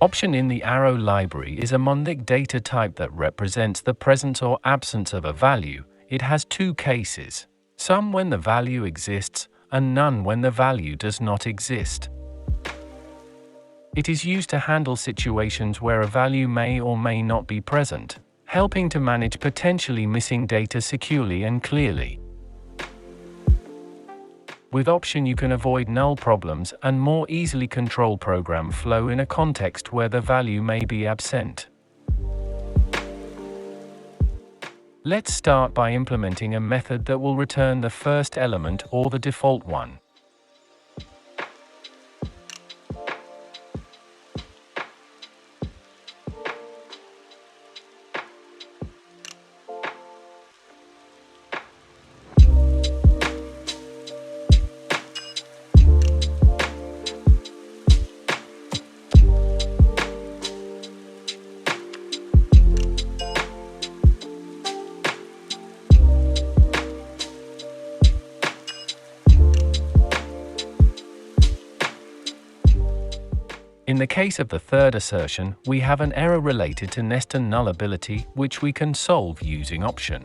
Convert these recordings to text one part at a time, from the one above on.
Option in the arrow library is a mnemonic data type that represents the presence or absence of a value. It has two cases: some when the value exists, and none when the value does not exist. It is used to handle situations where a value may or may not be present, helping to manage potentially missing data securely and clearly. With Option, you can avoid null problems and more easily control program flow in a context where the value may be absent. Let's start by implementing a method that will return the first element or the default one. In the case of the third assertion, we have an error related to nested nullability, which we can solve using Option.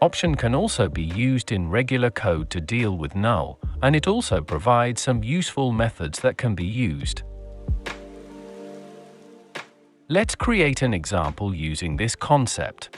Option can also be used in regular code to deal with null, and it also provides some useful methods that can be used. Let's create an example using this concept.